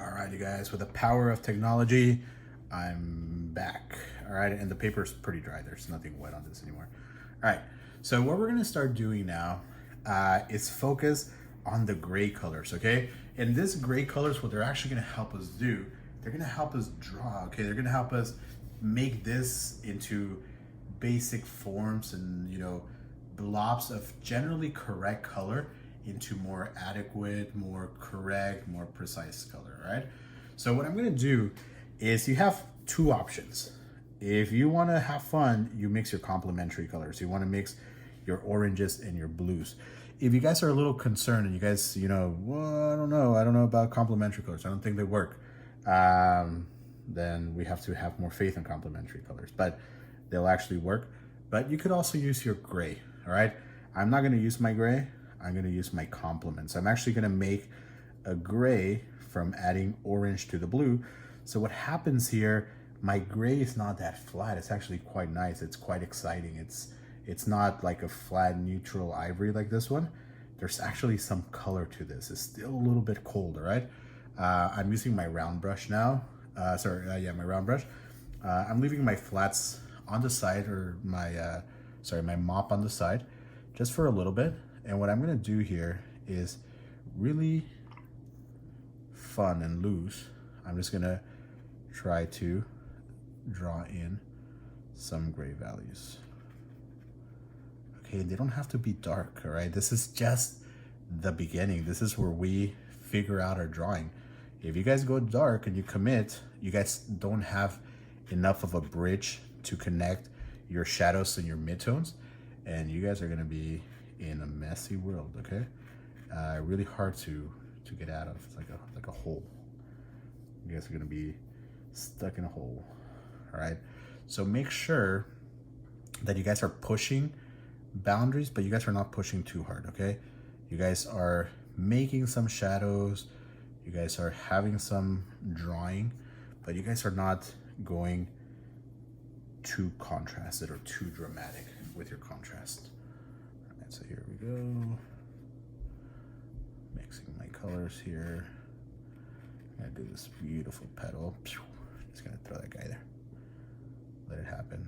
All right, you guys, with the power of technology, I'm back. All right, and the paper's pretty dry. There's nothing wet on this anymore. All right, so what we're gonna start doing now is focus on the gray colors, okay? And this gray colors, what they're actually gonna help us do, they're gonna help us draw, okay? They're gonna help us make this into basic forms and, blobs of generally correct color into more adequate, more correct, more precise color, right? So what I'm gonna do is you have two options. If you wanna have fun, you mix your complementary colors. You wanna mix your oranges and your blues. If you guys are a little concerned and you guys, well, I don't know about complementary colors. I don't think they work. Then we have to have more faith in complementary colors, but they'll actually work. But you could also use your gray, all right? I'm not gonna use my gray. I'm gonna use my complements. I'm actually gonna make a gray from adding orange to the blue. So what happens here, my gray is not that flat. It's actually quite nice. It's quite exciting. It's not like a flat neutral ivory like this one. There's actually some color to this. It's still a little bit cold, all right? I'm using my round brush now. My round brush. I'm leaving my flats on the side, or my mop on the side, just for a little bit. And what I'm gonna do here is really fun and loose. I'm just gonna try to draw in some gray values. Okay, they don't have to be dark, all right? This is just the beginning. This is where we figure out our drawing. If you guys go dark and you commit, you guys don't have enough of a bridge to connect your shadows and your midtones, and you guys are gonna be in a messy world, okay? Really hard to get out of. It's like a hole. You guys are gonna be stuck in a hole, all right? So make sure that you guys are pushing boundaries, but you guys are not pushing too hard, okay? You guys are making some shadows, you guys are having some drawing, but you guys are not going too contrasted or too dramatic with your contrast. All right, so here we go. Mixing my colors here. I'm gonna do this beautiful petal. Just gonna throw that guy there. Let it happen.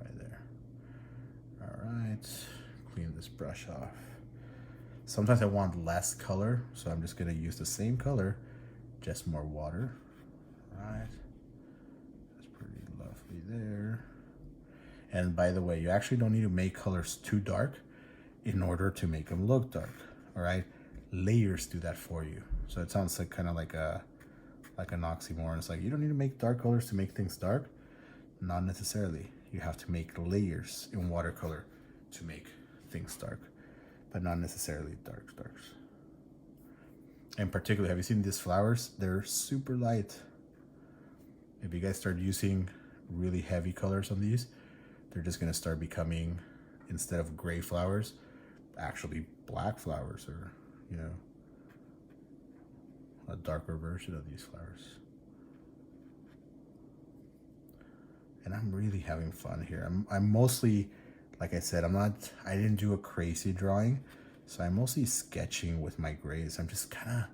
Right there. All right, clean this brush off. Sometimes I want less color, so I'm just gonna use the same color, just more water. All right. Lovely there. And by the way, you actually don't need to make colors too dark in order to make them look dark, all right? Layers do that for you. So it sounds like kind of like an oxymoron. It's like, you don't need to make dark colors to make things dark. Not necessarily. You have to make layers in watercolor to make things dark, but not necessarily darks. In particular, have you seen these flowers? They're super light. If you guys start using really heavy colors on these, they're just gonna start becoming, instead of gray flowers, actually black flowers, or a darker version of these flowers. And I'm really having fun here. I'm mostly, like I said, I didn't do a crazy drawing, so I'm mostly sketching with my grays. I'm just kind of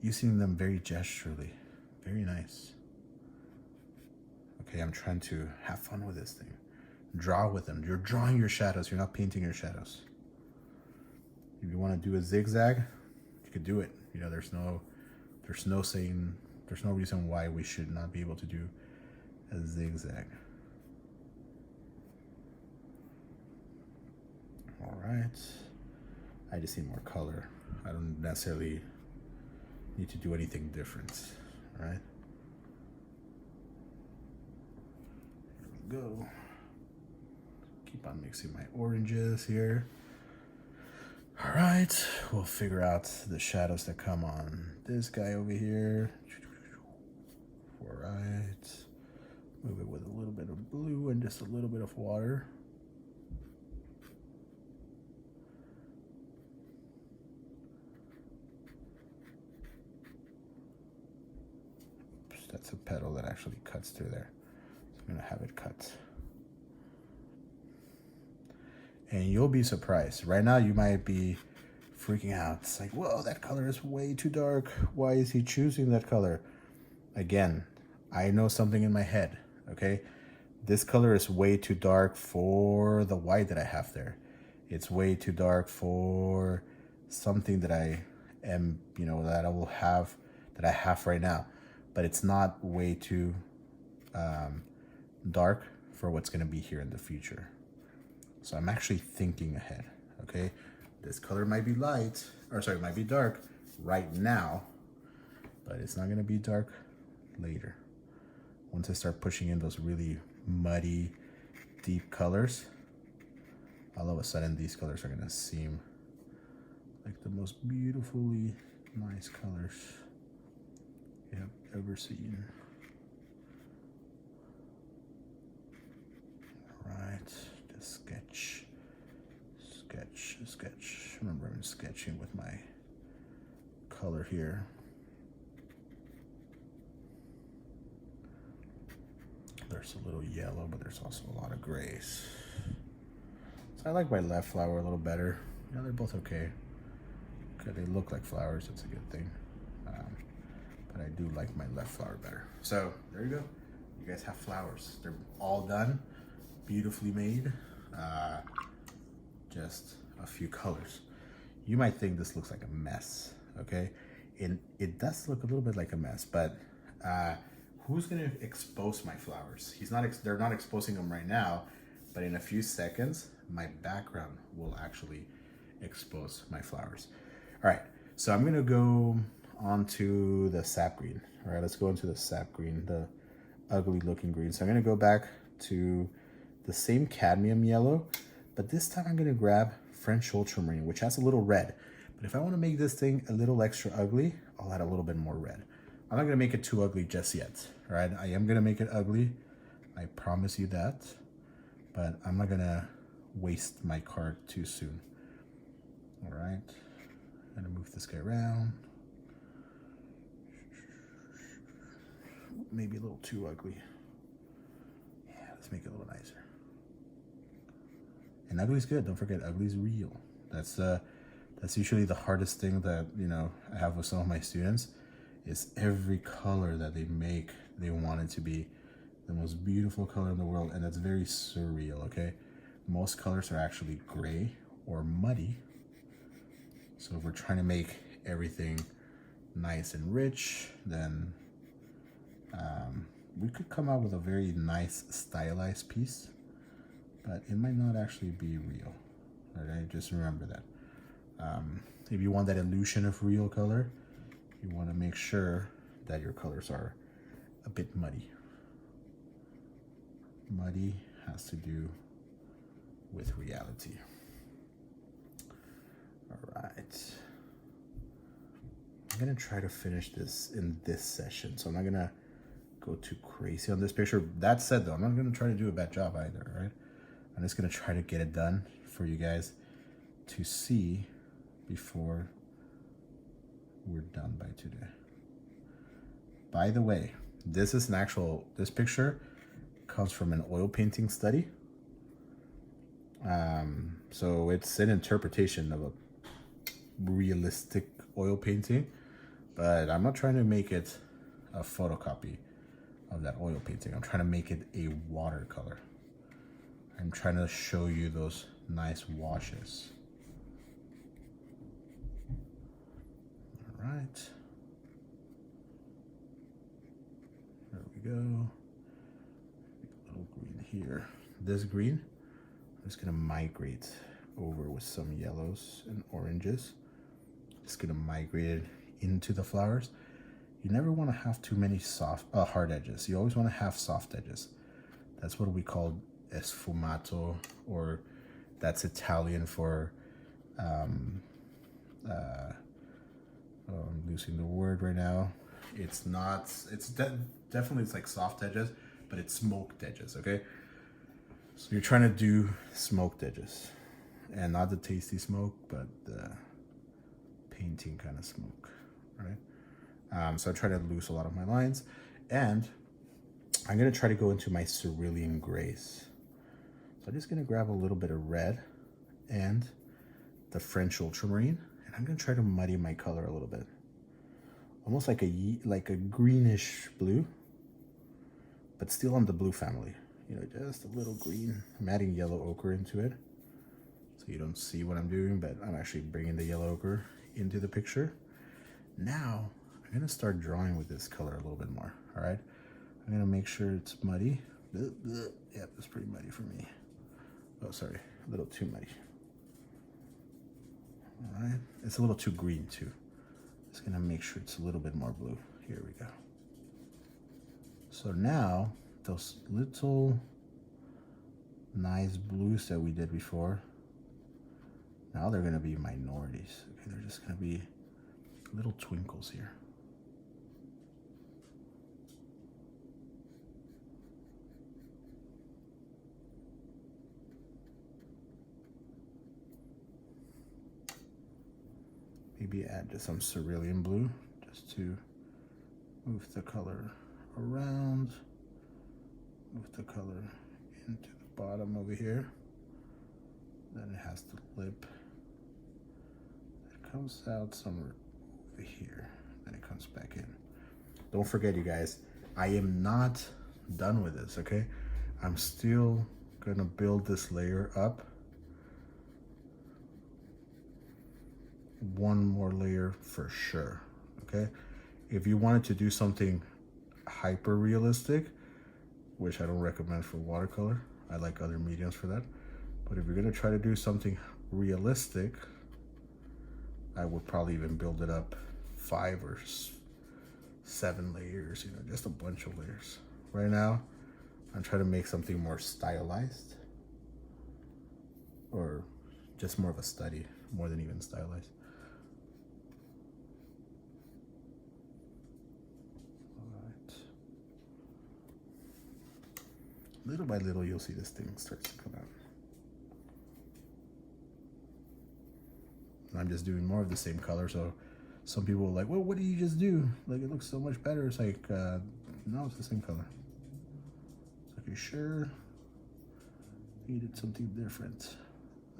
using them very gesturally. Very nice. Okay, I'm trying to have fun with this thing. Draw with them. You're drawing your shadows. You're not painting your shadows. If you want to do a zigzag, you could do it. There's no reason why we should not be able to do a zigzag. All right. I just need more color. I don't necessarily need to do anything different. All right. Go. Keep on mixing my oranges here. All right, we'll figure out the shadows that come on this guy over here. All right, move it with a little bit of blue and just a little bit of water. Oops, that's a petal that actually cuts through there. I'm gonna have it cut. And you'll be surprised. Right now you might be freaking out. It's like, whoa, that color is way too dark. Why is he choosing that color? Again, I know something in my head, okay? This color is way too dark for the white that I have there. It's way too dark for something that I am, you know, that I will have, that I have right now. But it's not way too dark for what's gonna be here in the future. So I'm actually thinking ahead, okay? This color might be light, or sorry, might be dark right now, but it's not gonna be dark later. Once I start pushing in those really muddy, deep colors, all of a sudden these colors are gonna seem like the most beautifully nice colors you have ever seen. All right, just sketch. Remember, I'm sketching with my color here. There's a little yellow, but there's also a lot of grays. So I like my left flower a little better. Yeah, they're both okay. Okay, they look like flowers, that's a good thing. But I do like my left flower better. So there you go. You guys have flowers. They're all done, beautifully made. Just a few colors. You might think this looks like a mess, okay? And it does look a little bit like a mess, but who's gonna expose my flowers? They're not exposing them right now, but in a few seconds, my background will actually expose my flowers. All right, so I'm gonna go on to the sap green. All right, let's go into the sap green, the ugly looking green. So I'm gonna go back to the same cadmium yellow, but this time I'm gonna grab French ultramarine, which has a little red. But if I wanna make this thing a little extra ugly, I'll add a little bit more red. I'm not gonna make it too ugly just yet, all right? I am gonna make it ugly, I promise you that, but I'm not gonna waste my card too soon. All right, I'm gonna move this guy around. Maybe a little too ugly. Yeah, let's make it a little nicer. And ugly's good, don't forget, ugly's real. That's usually the hardest thing that, you know, I have with some of my students, is every color that they make, they want it to be the most beautiful color in the world, and that's very surreal, okay? Most colors are actually gray or muddy. So if we're trying to make everything nice and rich, then we could come out with a very nice stylized piece, but it might not actually be real, okay? Just remember that. If you want that illusion of real color, you want to make sure that your colors are a bit muddy. Muddy has to do with reality. All right. I'm gonna try to finish this in this session, so I'm not gonna go too crazy on this picture. That said though, I'm not gonna try to do a bad job either, right? I'm just gonna try to get it done for you guys to see before we're done by today. By the way, this picture comes from an oil painting study. So it's an interpretation of a realistic oil painting, but I'm not trying to make it a photocopy of that oil painting. I'm trying to make it a watercolor. I'm trying to show you those nice washes. All right. There we go. A little green here. This green, I'm just gonna migrate over with some yellows and oranges. Just gonna migrate it into the flowers. You never want to have too many hard edges. You always want to have soft edges. That's what we call sfumato, or that's Italian for I'm losing the word right now. It's not, definitely it's like soft edges, but it's smoked edges, okay? So you're trying to do smoked edges, and not the tasty smoke, but the painting kind of smoke, right? So I try to lose a lot of my lines, and I'm gonna try to go into my cerulean grays. So I'm just gonna grab a little bit of red and the French ultramarine, And I'm gonna try to muddy my color a little bit. Almost like a greenish blue, but still on the blue family. You know, just a little green. I'm adding yellow ochre into it, so you don't see what I'm doing, but I'm actually bringing the yellow ochre into the picture. Now, I'm gonna start drawing with this color a little bit more, all right? I'm gonna make sure it's muddy. Yeah, it's pretty muddy for me. Oh, sorry, a little too muddy. All right, it's a little too green too. Just gonna make sure it's a little bit more blue. Here we go. So now, those little nice blues that we did before, now they're gonna be minorities. Okay, they're just gonna be little twinkles here. Maybe add just some cerulean blue just to move the color around, move the color into the bottom over here. Then it has the lip that comes out somewhere over here. Then it comes back in. Don't forget, you guys, I am not done with this, okay? I'm still gonna build this layer up. One more layer for sure, okay? If you wanted to do something hyper realistic, which I don't recommend for watercolor, I like other mediums for that, but if you're gonna try to do something realistic, I would probably even build it up 5 or 7 layers, you know, just a bunch of layers. Right now, I'm trying to make something more stylized, or just more of a study, more than even stylized. Little by little, you'll see this thing starts to come out. I'm just doing more of the same color, so some people are like, well, what did you just do? Like, it looks so much better. It's like, no, it's the same color. It's like, you sure you did something different?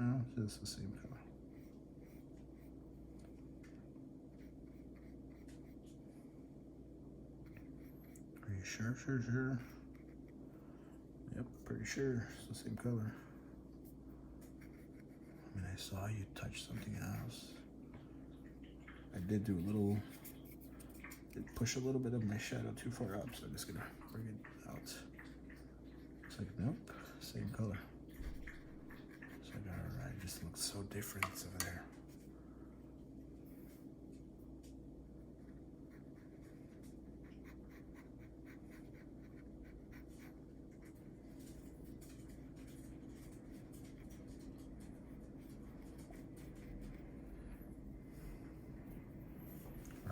No, it's just the same color. Are you sure, sure? Yep, pretty sure it's the same color. I mean, I saw you touch something else. I did do a little, did push a little bit of my shadow too far up, so I'm just gonna bring it out. It's like, nope, same color. It's like, all right, it just looks so different over there.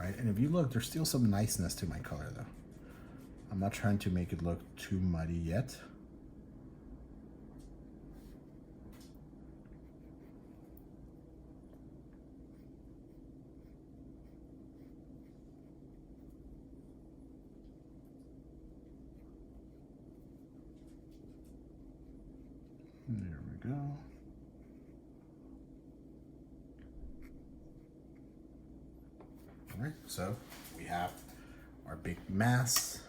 Right, and if you look, there's still some niceness to my color though. I'm not trying to make it look too muddy yet. There we go. All right, so we have our big mess.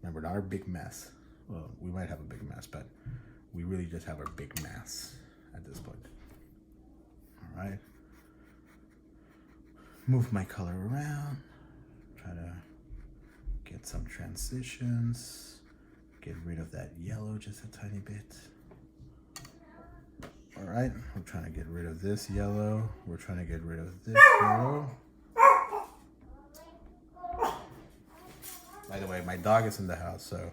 Remember, not our big mess. Well, we might have a big mess, but we really just have our big mess at this point. All right. Move my color around. Try to get some transitions. Get rid of that yellow just a tiny bit. All right, we're trying to get rid of this yellow. We're trying to get rid of this yellow. By the way, my dog is in the house, so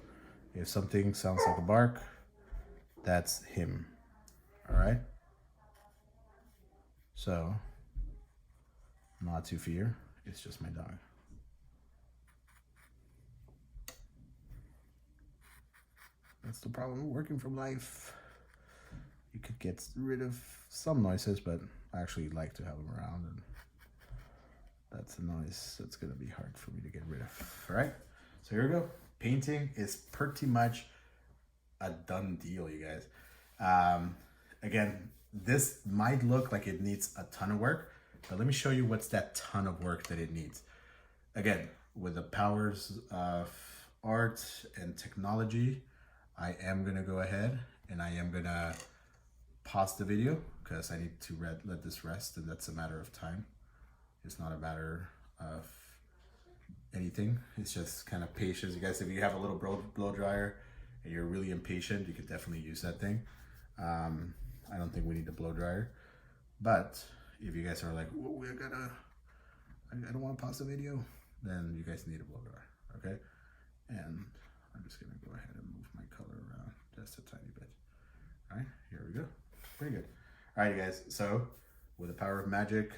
if something sounds like a bark, that's him. All right? So, not to fear, it's just my dog. That's the problem working from life. You could get rid of some noises, but I actually like to have them around, and that's a noise that's gonna be hard for me to get rid of. All right, so here we go. Painting is pretty much a done deal, you guys. Again, this might look like it needs a ton of work, But let me show you what's that ton of work that it needs. Again, with the powers of art and technology, I am gonna go ahead and I am gonna pause the video because I need to let this rest, and that's a matter of time. It's not a matter of anything. It's just kind of patience. You guys, if you have a little blow dryer and you're really impatient, you could definitely use that thing. I don't think we need a blow dryer, but if you guys are like, oh, I don't want to pause the video, then you guys need a blow dryer, okay? And I'm just gonna go ahead and move my color around just a tiny bit. All right, here we go. Pretty good. All right, you guys. So with the power of magic,